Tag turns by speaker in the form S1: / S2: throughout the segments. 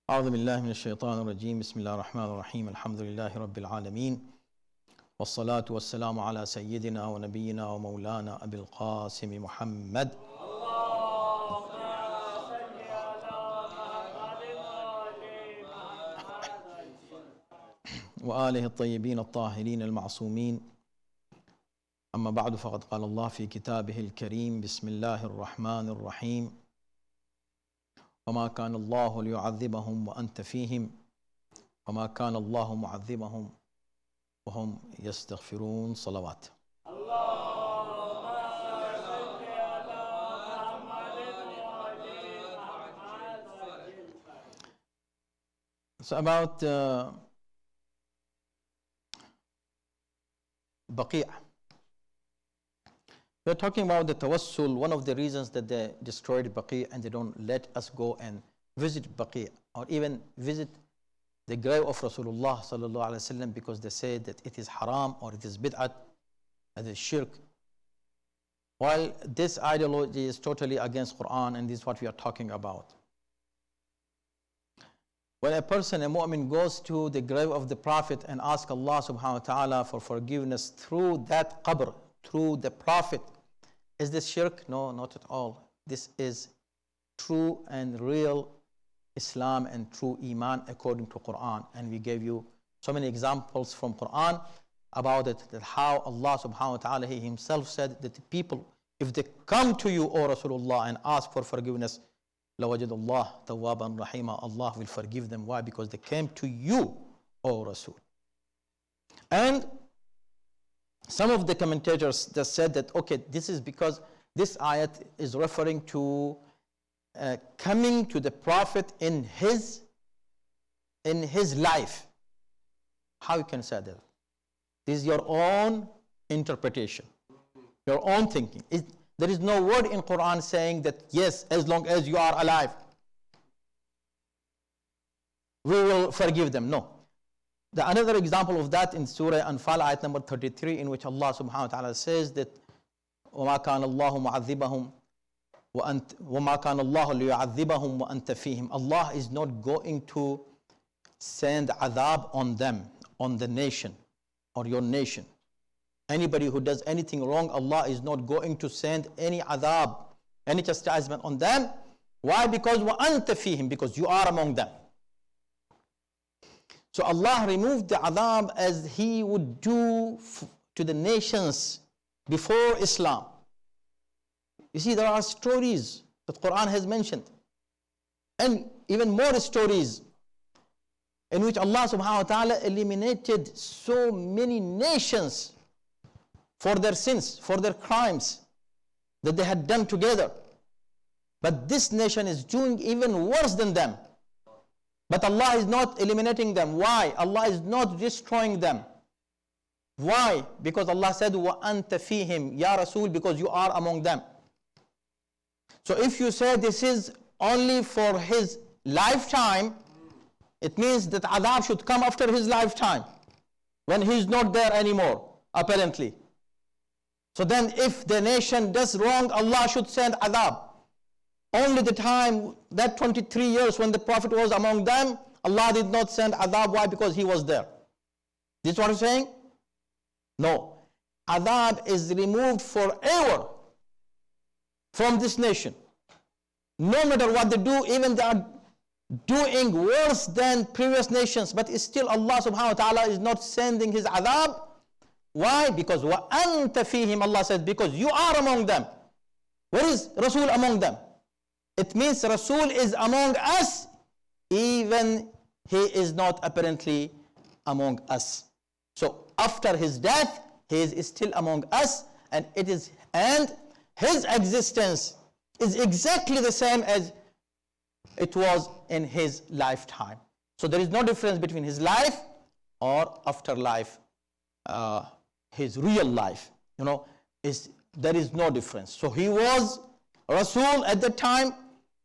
S1: أعوذ بالله من الشيطان الرجيم بسم الله الرحمن الرحيم الحمد لله رب العالمين والصلاة والسلام على سيدنا ونبينا ومولانا أبي القاسم محمد وآله الطيبين الطاهرين المعصومين. أما بعد فقد قال الله في كتابه الكريم بسم الله الرحمن الرحيم وما كان الله ليعذبهم وأنت فيهم وما كان الله معذبهم وهم يستغفرون. صلوات. So about Baqee. We're talking about the tawassul, one of the reasons that they destroyed Baqee and they don't let us go and visit Baqee or even visit the grave of Rasulullah sallallahu alaihi wasallam because they say that it is haram or it is bid'at, it is shirk. While this ideology is totally against Quran, and this is what we are talking about. When a person, a mu'min, goes to the grave of the Prophet and asks Allah subhanahu wa ta'ala for forgiveness through that qabr, through the Prophet, is this shirk? No, not at all. This is true and real Islam and true Iman according to Quran. And we gave you so many examples from Quran about it, that how Allah subhanahu wa ta'ala, He Himself said that the people, if they come to you, O Rasulullah, and ask for forgiveness, لَوَجَدَ اللَّهَ تَوَّابًا رَحِيمًا, Allah will forgive them. Why? Because they came to you, O Rasul. And some of the commentators just said that, okay, this is because this ayat is referring to coming to the Prophet in his life. How you can say that? This is your own interpretation, your own thinking. There is no word in Quran saying that, yes, as long as you are alive, we will forgive them. No. Another example of that in Surah Anfal, ayat number 33, in which Allah subhanahu wa ta'ala says that وَمَا كَانَ اللَّهُ مُعَذِّبَهُمْ وَمَا كَانَ اللَّهُ لِيُعَذِّبَهُمْ وَأَنْتَ فِيهِمْ. Allah is not going to send adhab on them, on the nation or your nation. Anybody who does anything wrong, Allah is not going to send any adhab, any chastisement on them. Why? Because وَأَنْتَ فِيهِمْ, because you are among them. So Allah removed the adhab as He would do to the nations before Islam. You see, there are stories that Quran has mentioned, and even more stories in which Allah subhanahu wa ta'ala eliminated so many nations for their sins, for their crimes that they had done together. But this nation is doing even worse than them. But Allah is not eliminating them. Why? Allah is not destroying them. Why? Because Allah said, وَأَنْتَ فِيهِمْ, Ya Rasul, because you are among them. So if you say this is only for his lifetime, it means that adhab should come after his lifetime, when he is not there anymore, apparently. So then if the nation does wrong, Allah should send adhab. Only the time, that 23 years when the Prophet was among them, Allah did not send adhab. Why? Because he was there. This is what I'm saying? No. Adhab is removed forever from this nation. No matter what they do, even they are doing worse than previous nations, but still Allah subhanahu wa ta'ala is not sending His adhab. Why? Because وَأَنْتَ فِيهِمْ, Allah says, because you are among them. Where is Rasul among them? It means Rasul is among us, even he is not apparently among us. So after his death, he is still among us, and his existence is exactly the same as it was in his lifetime. So there is no difference between his life or afterlife, his real life. There is no difference. So he was Rasul at the time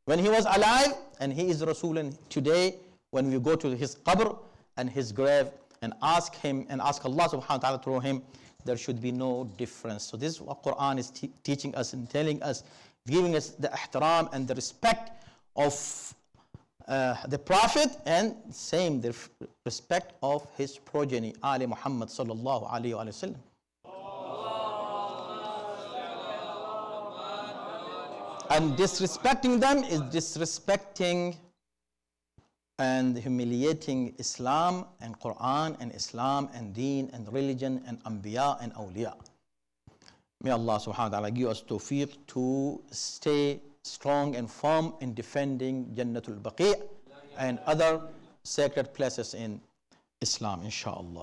S1: when he was alive, and he is Rasul today when we go to his qabr and his grave and ask him and ask Allah subhanahu wa ta'ala through him, there should be no difference. So this is what Quran is teaching us and telling us, giving us the ihtiram and the respect of the Prophet, and same the respect of his progeny, Ali Muhammad sallallahu alayhi wa sallam. And disrespecting them is disrespecting and humiliating Islam and Quran and Islam and Deen and religion and Anbiya and Awliya. May Allah subhanahu wa ta'ala give us tawfiq to stay strong and firm in defending Jannatul Baqee and other sacred places in Islam, inshaAllah.